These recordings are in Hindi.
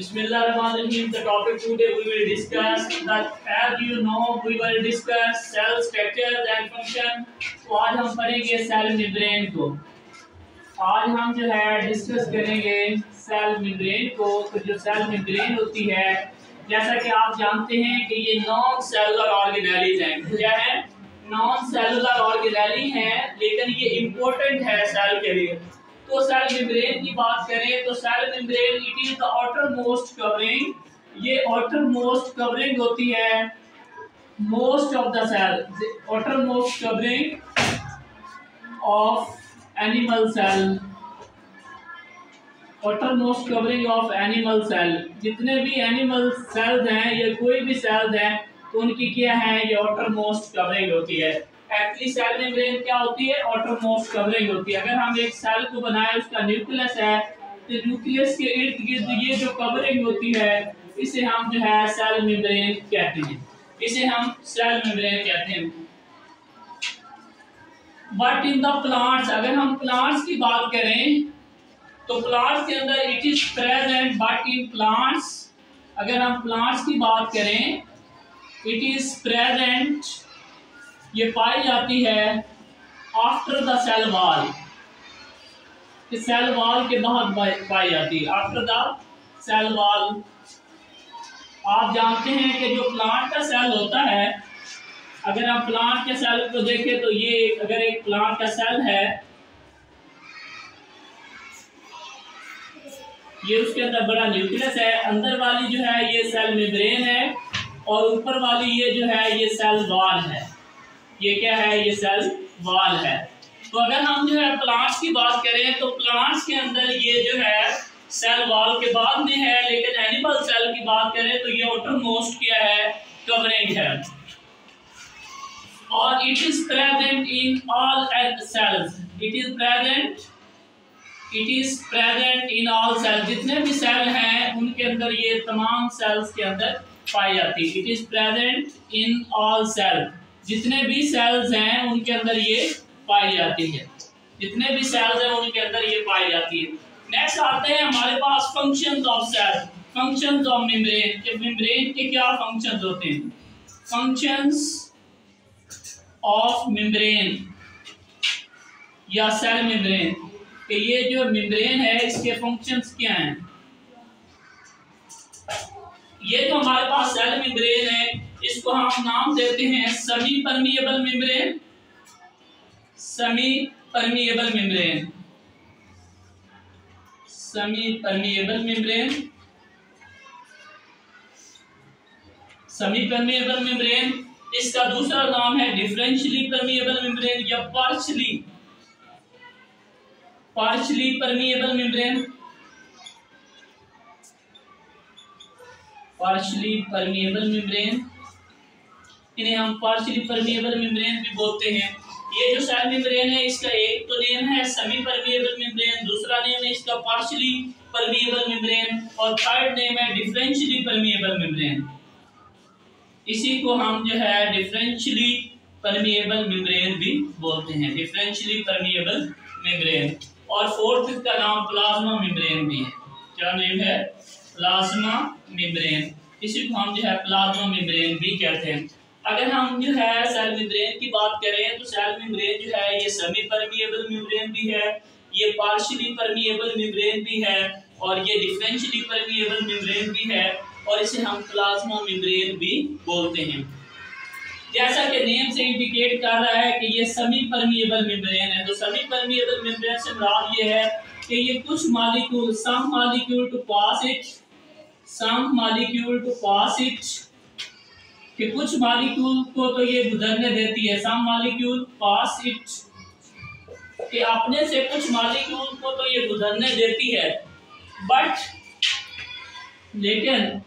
Bismillahirrahmanirrahim. The topic today we will discuss that, as you know, we will discuss cell structure and function. तो आज हम पढ़ेंगे सेल मेम्ब्रेन को। आज हम जो है डिस्कस करेंगे सेल मेम्ब्रेन को। तो जो सेल मेम्ब्रेन होती है, जैसा कि आप जानते हैं कि ये नॉन सेलुलर ऑर्गेनेलीज हैं। क्या है? नॉन सेलुलर ऑर्गेनेली हैं, लेकिन ये इम्पोर्टेंट है सेल के लिए। तो सेल मेम्ब्रेन की बात करें तो cell membrane it is the outermost covering. ये आउटर मोस्ट कवरिंग होती है most of the cell, outermost covering of animal cell, outermost covering of animal cell. जितने भी एनिमल सेल्स हैं या कोई भी सेल्स हैं तो उनकी क्या है, ये आउटर मोस्ट कवरिंग होती है। एक्चुअली सेल मेम्ब्रेन क्या होती है? आउटर मोस्ट कवरिंग होती है। अगर हम एक सेल को बनाए, उसका न्यूक्लियस है, तो न्यूक्लियस के इर्द गिर्द ये जो कवरिंग होती है इसे हम जो है सेल मेम्ब्रेन कहते हैं। इसे हम सेल मेम्ब्रेन कहते हैं। बट इन द प्लांट्स, अगर हम प्लांट्स की बात करें तो प्लांट्स के अंदर it is present. But in plants, अगर हम प्लांट्स की बात करें, इट इज प्रेजेंट, ये पाई जाती है after the cell wall, cell wall के बाद पाई जाती है, आफ्टर द सेल वॉल। आप जानते हैं कि जो प्लांट का सेल होता है, अगर आप प्लांट के सेल को देखें तो ये अगर एक प्लांट का सेल है, ये उसके अंदर बड़ा न्यूक्लियस है, अंदर वाली जो है ये सेल मेम्ब्रेन है और ऊपर वाली ये जो है ये सेल वॉल है। ये क्या है? ये सेल वॉल है। तो अगर हम जो है प्लांट्स की बात करें तो प्लांट्स के अंदर ये जो है सेल वॉल के बाद में है, लेकिन एनिमल सेल की बात करें तो ये आउटर मोस्ट क्या है? कवरिंग है। और it is present in all cells, it is present in all cells. जितने भी सेल हैं उनके अंदर ये तमाम सेल्स के अंदर पाई जाती है। It is present in all cell, जितने भी सेल्स हैं उनके अंदर ये पाई जाती है। जितने भी सेल्स हैं उनके अंदर ये पाई जाती है। नेक्स्ट आते हैं हमारे पास functions of cell, functions of membrane. कि मेम्ब्रेन के क्या फंक्शंस होते हैं? फंक्शंस ऑफ मेम्ब्रेन या सेल मेम्ब्रेन, कि ये जो मेम्ब्रेन है इसके फंक्शंस क्या हैं? ये जो हमारे पास सेल मेम्ब्रेन है इसको हम नाम देते हैं semi permeable membrane, semi permeable membrane, semi permeable membrane, semi permeable membrane. इसका दूसरा नाम है डिफरेंशियली परमिएबल मेम्ब्रेन या partially permeable membrane, partially permeable membrane. इन्हें हम पार्शियली परमिएबल मेम्ब्रेन भी बोलते हैं। ये जो सेल मेम्ब्रेन है इसका एक तो नेम है सेमी परमिएबल मेम्ब्रेन, दूसरा नेम है इसका पार्शियली परमिएबल मेम्ब्रेन और थर्ड नेम है डिफरेंशियली परमिएबल मेम्ब्रेन। इसी को हम जो है डिफरेंशियली परमिएबल मेम्ब्रेन भी बोलते हैं, डिफरेंशियली परमिएबल मेम्ब्रेन। और फोर्थ का नाम प्लाज्मा मेम्ब्रेन भी है। क्या नेम है? Plasma membrane. इसी को हम जो है प्लाज्मा मेम्ब्रेन भी कहते हैं। अगर हम जो है सेल मेम्ब्रेन की बात करें तो सेल मेम्ब्रेन जो है ये सेमी परमिएबल मेम्ब्रेन भी है, ये पार्शियली परमिएबल मेम्ब्रेन भी है और ये डिफरेंशियली परमिएबल मेम्ब्रेन भी है और इसे हम प्लाज्मा मेम्ब्रेन भी बोलते हैं। जैसा कि नेम से इंडिकेट कर रहा है कि ये सेमी परमिएबल मेम्ब्रेन है, तो सेमी परमिएबल मेम्ब्रेन से मुराद ये है कि ये कुछ molecule, some molecule to pass it, some molecule to pass it, कि कुछ मॉलिक्यूल को तो ये गुजरने देती है, सम मॉलिक्यूल पास इट, कि अपने से कुछ मॉलिक्यूल को तो ये गुजरने देती है, बट लेकिन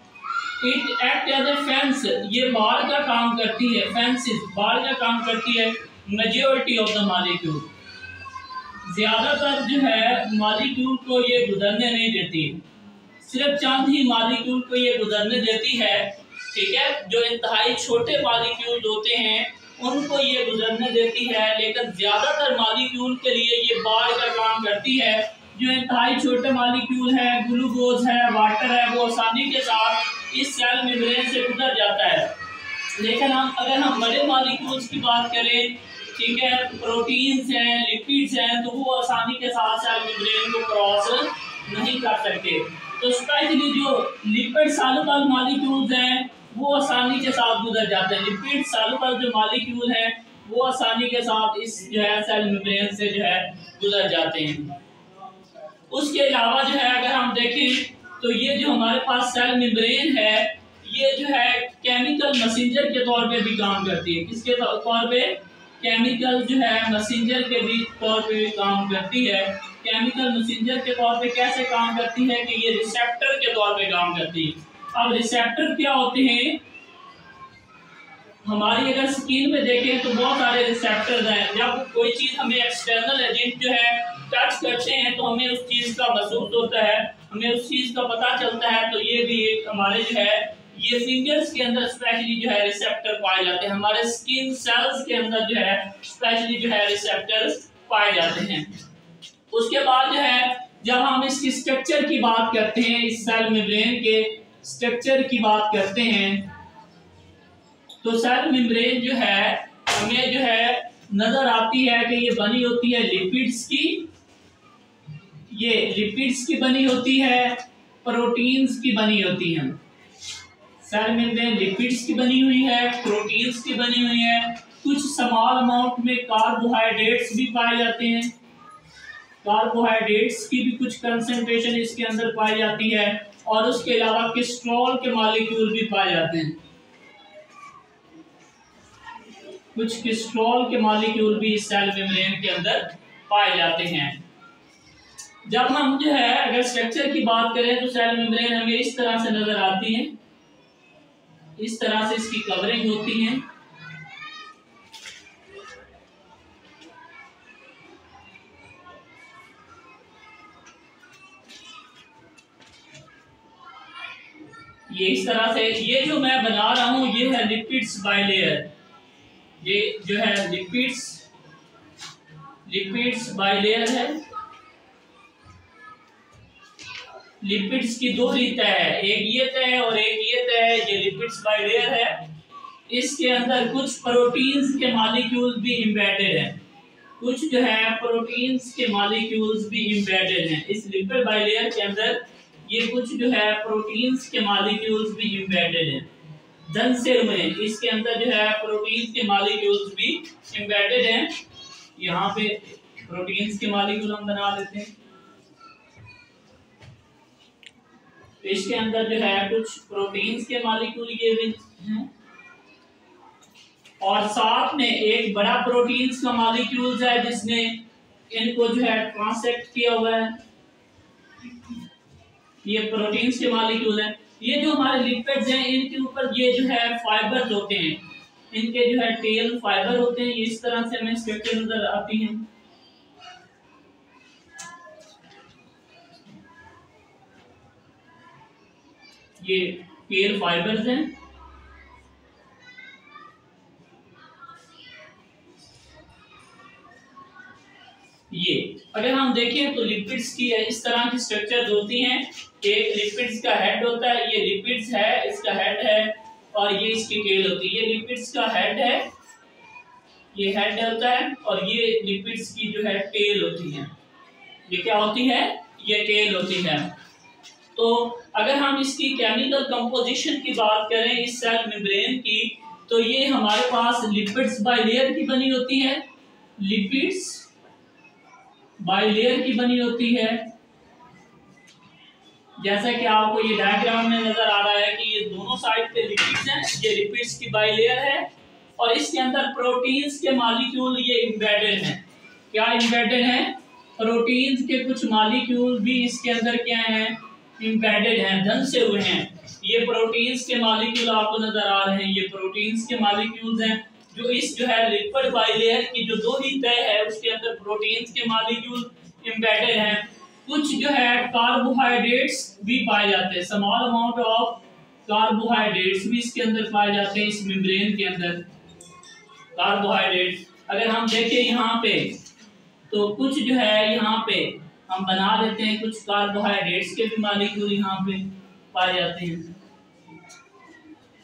it act as a fence, ये बाड़ का काम करती है, फेंसेस बाड़ का काम करती है मेजॉरिटी ऑफ द मॉलिक्यूल। ज्यादातर जो है मॉलिक्यूल को ये गुजरने नहीं देती, सिर्फ चंद ही मॉलिक्यूल को ये गुजरने देती है। ठीक है, जो इंतहाई छोटे मॉलिक्यूल होते हैं उनको ये गुजरने देती है, लेकिन ज्यादातर मॉलिक्यूल के लिए ये बाड़ का काम करती है जो इंतहाई छोटे मॉलिक्यूल है, ग्लूकोज है, वाटर है, वो आसानी के साथ इस सेल मेम्ब्रेन से गुजर जाता है। लेकिन अगर हम बड़े मॉलिक्यूल्स की बात करें, ठीक है, प्रोटीन्स हैं, लिपिड्स हैं, तो वो आसानी के साथ सेल मेम्ब्रेन को क्रॉस नहीं कर सकते। तो स्पेशली जो लिपिड सॉल्युबल मॉलिक्यूल्स हैं वो आसानी के साथ गुजर जाते हैं। लिपिड सॉल्युबल जो मॉलिक्यूल हैं वो आसानी के साथ इस जो है सेल मेम्ब्रेन से जो है गुजर जाते हैं। उसके अलावा जो है अगर हम देखें तो ये जो हमारे पास सेल मेम्ब्रेन है ये जो है केमिकल मैसेंजर के तौर पे भी काम करती है। किसके तौर पे? केमिकल जो है मैसेंजर के भी तौर पे भी काम करती है। केमिकल मैसेंजर के तौर पे कैसे काम करती है कि ये रिसेप्टर के तौर पे काम करती है। अब रिसेप्टर क्या होते हैं? हमारी अगर स्किन में देखें तो बहुत सारे रिसेप्टर्स हैं। जब कोई चीज़ हमें एक्सटर्नल एजेंट जो है टच करते हैं तो हमें उस चीज़ का महसूस होता है, हमें उस चीज़ का पता चलता है। तो ये भी एक हमारे जो है ये फिंगर्स के अंदर स्पेशली जो है रिसेप्टर पाए जाते हैं। हमारे स्किन सेल्स के अंदर जो है स्पेशली जो है रिसेप्टर पाए जाते हैं। उसके बाद जो है जब हम इसकी स्ट्रक्चर की बात करते हैं, इस सेल मेम्ब्रेन के स्ट्रक्चर की बात करते हैं, तो सेल मेम्ब्रेन जो है हमें जो है नजर आती है कि ये बनी होती है लिपिड्स की, ये लिपिड्स की बनी होती है, प्रोटीन्स की बनी होती है। सेल मेम्ब्रेन लिपिड्स की बनी हुई है, प्रोटीन्स की बनी हुई है, कुछ स्मॉल अमाउंट में कार्बोहाइड्रेट्स भी पाए जाते हैं। कार्बोहाइड्रेट्स की भी कुछ कंसंट्रेशन इसके अंदर पाई जाती है और उसके अलावा कोलेस्ट्रॉल के मॉलिक्यूल भी पाए जाते हैं। कुछ कोलेस्ट्रॉल के मॉलिक्यूल भी इस सेल मेम्ब्रेन के अंदर पाए जाते हैं। जब हम जो है अगर स्ट्रक्चर की बात करें तो सेल मेम्ब्रेन हमें इस तरह से नजर आती है, इस तरह से इसकी कवरिंग होती है। ये इस तरह से, ये जो मैं बना रहा हूं ये है लिपिड्स बाइलेयर। ये जो है लिपिड्स बाइलेयर है। लिपिड्स की दो तह है, एक ये तह है और एक ये तह है। ये लिपिड्स बाइलेयर है। इसके अंदर कुछ प्रोटीन्स के मॉलिक्यूल भी एम्बेडेड हैं, कुछ जो है प्रोटीन्स के मॉलिक्यूल्स भी एम्बेडेड हैं। इस लिपिड बाइलेयर के अंदर ये कुछ जो है प्रोटीन्स के मॉलिक्यूल्स भी एम्बेडेड हैं, धंसे हुए हैं। इसके अंदर जो है प्रोटीन्स के मॉलिक्यूल्स भी एम्बेडेड हैं। यहाँ पे प्रोटीन्स के मॉलिक्यूल हम बना लेते हैं। तो इसके अंदर जो है कुछ प्रोटीन्स के मॉलिक्यूल ये भी हैं और साथ में एक बड़ा प्रोटीन्स का मॉलिक्यूल्स है जिसने इनको जो है ट्रांसएक्ट किया हुआ है। ये प्रोटीन्स के मॉलिक्यूल है। ये जो हमारे लिपिड्स हैं इनके ऊपर ये जो है फाइबर्स होते हैं, इनके जो है टेल फाइबर होते हैं। इस तरह से हमें स्ट्रक्चर नजर आती है। ये टेल फाइबर्स हैं। ये अगर हम देखें तो लिपिड्स की इस तरह की स्ट्रक्चर होती हैं। एक लिपिड्स का हेड होता है, ये लिपिड्स है, इसका हेड है और ये इसकी टेल होती है। ये लिपिड्स का हेड है, ये हेड होता है और ये लिपिड्स की जो है टेल होती है। ये क्या होती है? ये टेल होती है। तो अगर हम इसकी केमिकल कंपोजिशन की बात करें इस सेल मेम्ब्रेन की, तो ये हमारे पास लिपिड्स बाइलेयर की बनी होती है, लिपिड्स बाइलेयर की बनी होती है। जैसा कि आपको ये डायग्राम में नजर आ रहा है कि ये दोनों साइड पे लिपिड्स हैं, ये लिपिड्स की बाइलेयर है और इसके अंदर प्रोटीन्स के मॉलिक्यूल ये एम्बेडेड हैं। क्या एम्बेडेड हैं? प्रोटीन्स के कुछ मॉलिक्यूल भी इसके अंदर क्या हैं? एम्बेडेड हैं, धंसे हुए हैं। ये प्रोटीन्स के मॉलिक्यूल आपको नजर आ रहे हैं, ये प्रोटीन्स के मॉलिक्यूल्स हैं जो इस जो है लिपिड बाइलेयर की जो दो ही तह है उसके अंदर प्रोटीन्स के मॉलिक्यूल एम्बेडेड हैं। कुछ जो है कार्बोहाइड्रेट्स भी पाए जाते हैं, स्मॉल अमाउंट ऑफ कार्बोहाइड्रेट्स भी इसके अंदर पाए जाते हैं। इस मेम्ब्रेन के अंदर कार्बोहाइड्रेट अगर हम देखें यहाँ पे तो कुछ जो है यहाँ पे हम बना लेते हैं। कुछ कार्बोहाइड्रेट्स के भी मॉलिक्यूल यहाँ पे पाए जाते हैं,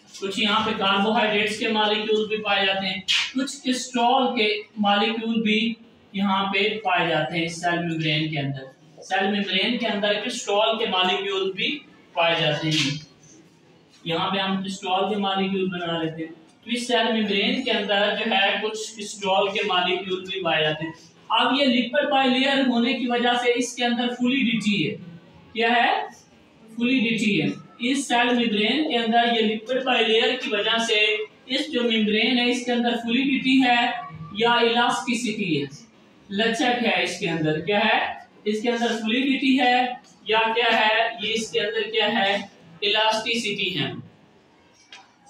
कुछ यहाँ पे कार्बोहाइड्रेट्स के मॉलिक्यूल भी पाए जाते हैं, कुछ कोलेस्ट्रॉल के मॉलिक्यूल भी यहाँ पे पाए जाते हैं। इस सेल मेम्ब्रेन के अंदर, सेल मेम्ब्रेन के अंदर कोलेस्ट्रॉल के मॉलिक्यूल भी पाए जाते हैं। यहाँ पे हम कोलेस्ट्रॉल के मॉलिक्यूल बना लेते हैं। तो इस सेल मेम्ब्रेन के अंदर जो है कुछ कोलेस्ट्रॉल के मॉलिक्यूल भी पाए जाते हैं। अब ये लिपिड बाइलेयर होने की वजह से इसके अंदर फ्लूइडिटी है। क्या है? फ्लूइडिटी है। इस सेल मेम्ब्रेन के अंदर ये लिपिड बाइलेयर की वजह से इस जो मेम्ब्रेन है इसके अंदर फ्लूइडिटी है या इलास्टिसिटी है, लचक है। इसके अंदर क्या है? इसके अंदर फ्लूइडिटी है या क्या है? ये इसके अंदर क्या है? इलास्टिसिटी है।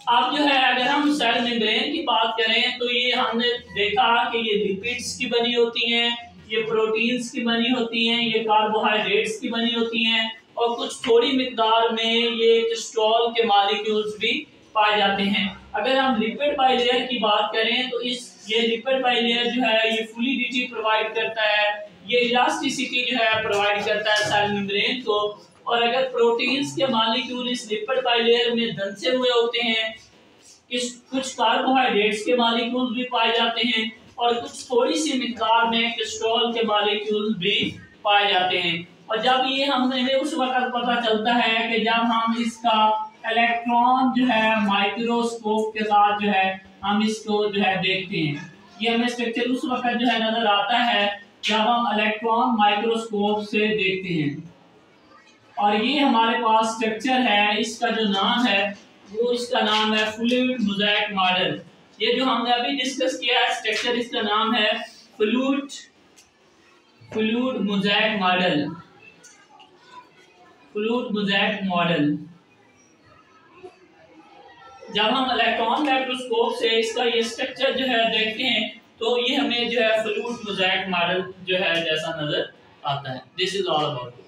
अब जो है अगर हम सेल मेम्ब्रेन की बात करें तो ये हमने देखा कि ये लिपिड्स की बनी होती हैं, ये प्रोटीन्स की बनी होती हैं, ये कार्बोहाइड्रेट्स की बनी होती हैं और कुछ थोड़ी मिकदार में ये कोलेस्ट्रॉल के मॉलिक्यूल्स भी पाए जाते हैं। अगर हम लिपिड बाइलेयर की बात करें तो ये लिपिड बाइलेयर जो है ये फ्लूइडिटी प्रोवाइड करता है, ये इलास्टिसिटी जो है प्रोवाइड करता है सेल मेम्ब्रेन को। और अगर प्रोटीन्स के मॉलिक्यूल इस लिपिड बाइलेयर में धंसे हुए होते हैं, कुछ कार्बोहाइड्रेट्स के मॉलिक्यूल भी पाए जाते हैं और कुछ थोड़ी सी मिकदार में कोलेस्ट्रॉल के मॉलिक्यूल भी पाए जाते हैं। और जब ये हमें उस वक्त पता चलता है कि जब हम इसका इलेक्ट्रॉन जो है माइक्रोस्कोप के साथ जो है हम इसको जो है देखते हैं, ये हमें स्ट्रक्चर उस वक्त जो है नजर आता है जब हम इलेक्ट्रॉन माइक्रोस्कोप से देखते हैं। और ये हमारे पास स्ट्रक्चर है, इसका जो नाम है वो इसका नाम है फ्लूइड मोज़ेक मॉडल। ये जो हमने अभी डिस्कस किया है स्ट्रक्चर, इसका नाम है fluid mosaic model. Fluid mosaic model. जब हम इलेक्ट्रॉन माइक्रोस्कोप से इसका ये स्ट्रक्चर जो है देखते हैं तो ये हमें जो है फ्लूइड मोज़ेक मॉडल जो है जैसा नजर आता है। This is all about.